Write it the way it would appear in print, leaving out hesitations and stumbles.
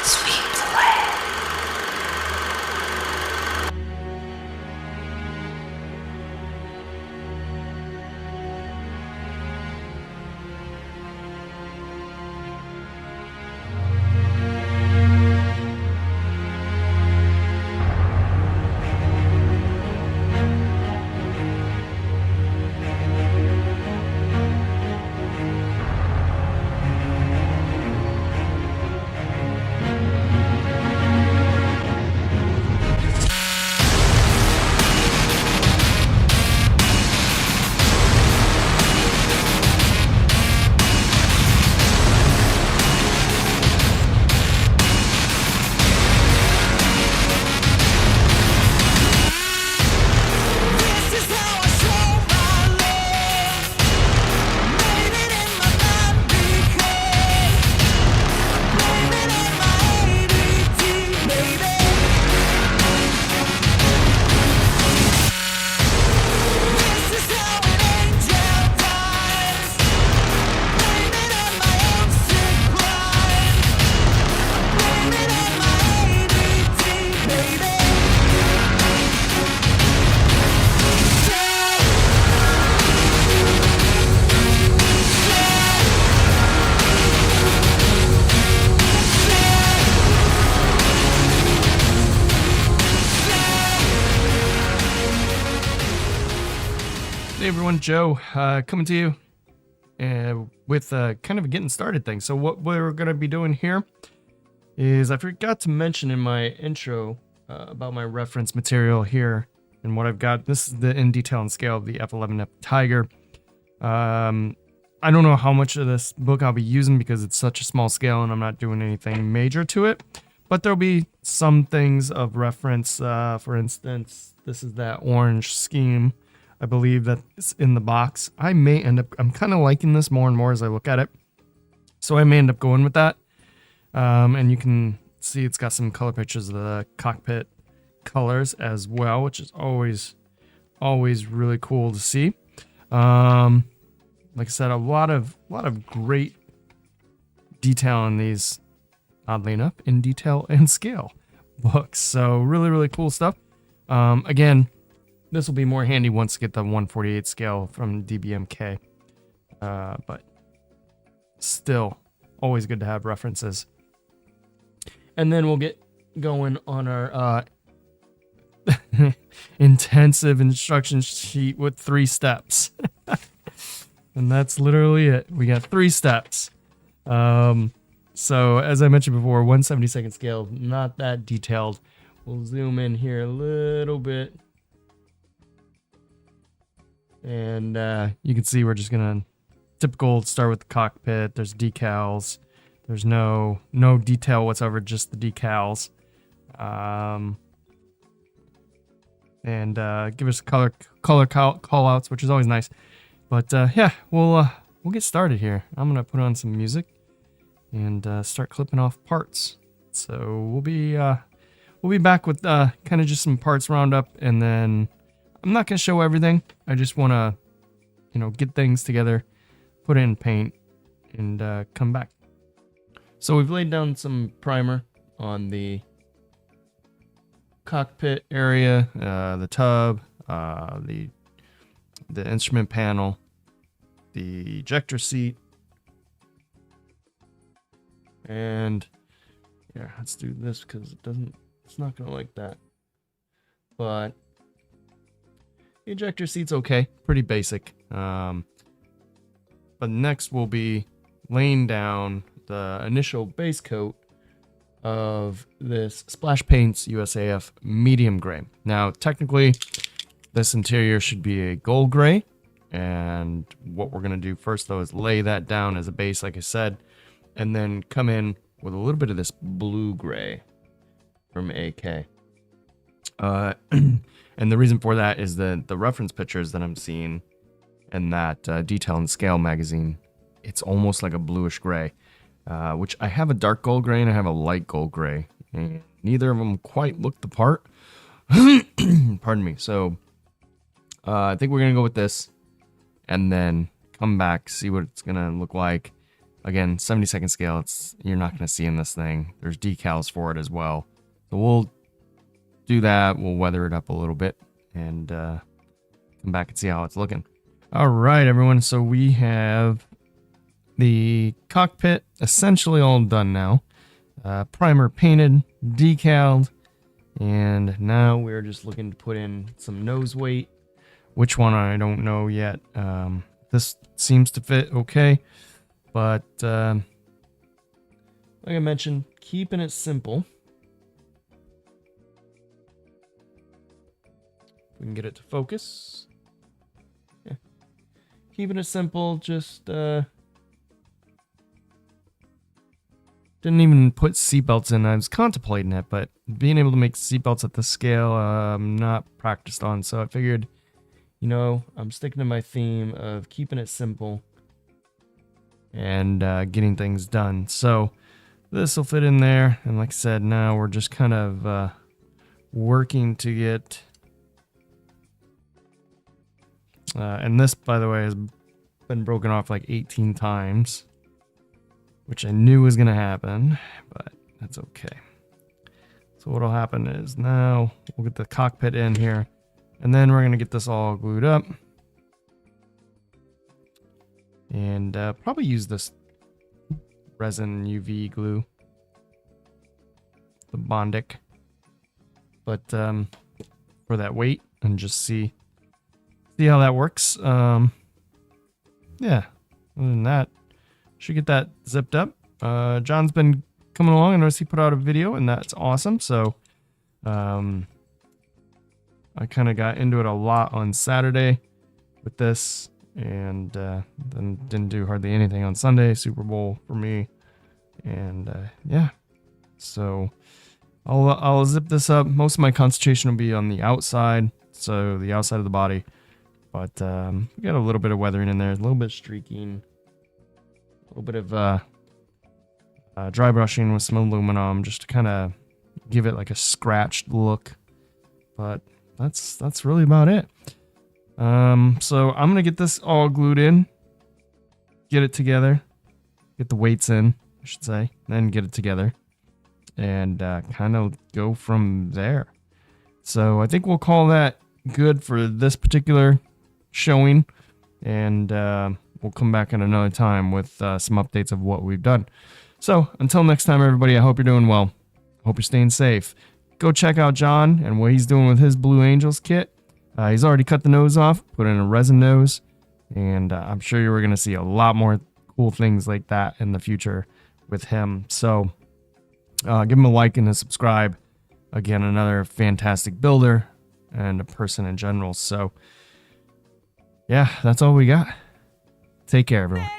Sweet delay. Hey everyone, Joe, coming to you with kind of a getting started thing. So what we're going to be doing here is I forgot to mention in my intro about my reference material here and what I've got. This is the in detail and scale of the F11F Tiger. I don't know how much of this book I'll be using because it's such a small scale and I'm not doing anything major to it. But there'll be some things of reference. For instance, this is that orange scheme. I believe that's in the box. I may end up, I'm kind of liking this more and more as I look at it. So I may end up going with that. And you can see it's got some color pictures of the cockpit colors as well, which is always really cool to see. Like I said, a lot of great detail in these, oddly enough, in detail and scale books. So really cool stuff. Again, this will be more handy once I get the 148 scale from DBMK. But still, always good to have references. And then we'll get going on our intensive instruction sheet with 3 steps. And that's literally it. We got 3 steps. So as I mentioned before, 1/72 scale, not that detailed. We'll zoom in here a little bit. And you can see we're just gonna typical start with the cockpit. There's decals. There's no detail whatsoever, just the decals. And give us color call outs, which is always nice. But yeah, we'll get started here. I'm gonna put on some music and start clipping off parts. So we'll be back with kind of just some parts roundup, and then I'm not going to show everything. I just want to, get things together, put it in paint, and come back. So we've laid down some primer on the cockpit area, the tub, the instrument panel, the ejector seat, and yeah, let's do this because it's not going to like that. But ejector seat's okay, pretty basic. But next we'll be laying down the initial base coat of this Splash Paints USAF medium gray. Now, technically, this interior should be a gold gray, and what we're gonna do first though is lay that down as a base, like I said, and then come in with a little bit of this blue gray from AK. And the reason for that is that the reference pictures that I'm seeing in that Detail and Scale magazine, it's almost like a bluish gray, which I have a dark gold gray and I have a light gold gray. And neither of them quite look the part. Pardon me. So I think we're going to go with this and then come back, see what it's going to look like, Again, 72nd scale, you're not going to see in this thing. There's decals for it as well. So we'll do that. We'll weather it up a little bit and come back and see how it's looking. All right, everyone. So we have the cockpit essentially all done now. Primer painted, decaled, and now we're just looking to put in some nose weight. Which one, I don't know yet. This seems to fit okay, but like I mentioned, keeping it simple. We can get it to focus. Yeah. Keeping it simple, just didn't even put seatbelts in. I was contemplating it, but being able to make seatbelts at this scale, I'm not practiced on. So I figured, you know, I'm sticking to my theme of keeping it simple and getting things done. So this will fit in there. And like I said, now we're just kind of working to get... and this, by the way, has been broken off like 18 times. Which I knew was going to happen, but that's okay. So what'll happen is now we'll get the cockpit in here, and then we're going to get this all glued up. And probably use this resin UV glue, the Bondic, but for that weight, and just see how that works. Yeah, other than that, should get that zipped up. John's been coming along. I noticed he put out a video, and that's awesome. So I kind of got into it a lot on Saturday with this, and then didn't do hardly anything on Sunday. Super Bowl for me, and yeah. So I'll zip this up. Most of my concentration will be on the outside, so the outside of the body. But we got a little bit of weathering in there, a little bit of streaking. A little bit of dry brushing with some aluminum just to kind of give it like a scratched look, but that's really about it. So I'm gonna get this all glued in, get it together, get the weights in, I should say, then get it together, and kind of go from there. So I think we'll call that good for this particular showing, and we'll come back at another time with some updates of what we've done. So until next time, everybody, I hope you're doing well. Hope you're staying safe. Go check out John and what he's doing with his Blue Angels kit. He's already cut the nose off, put in a resin nose, and I'm sure you're going to see a lot more cool things like that in the future with him. So give him a like and a subscribe. Again, another fantastic builder and a person in general. So yeah, that's all we got. Take care, everyone.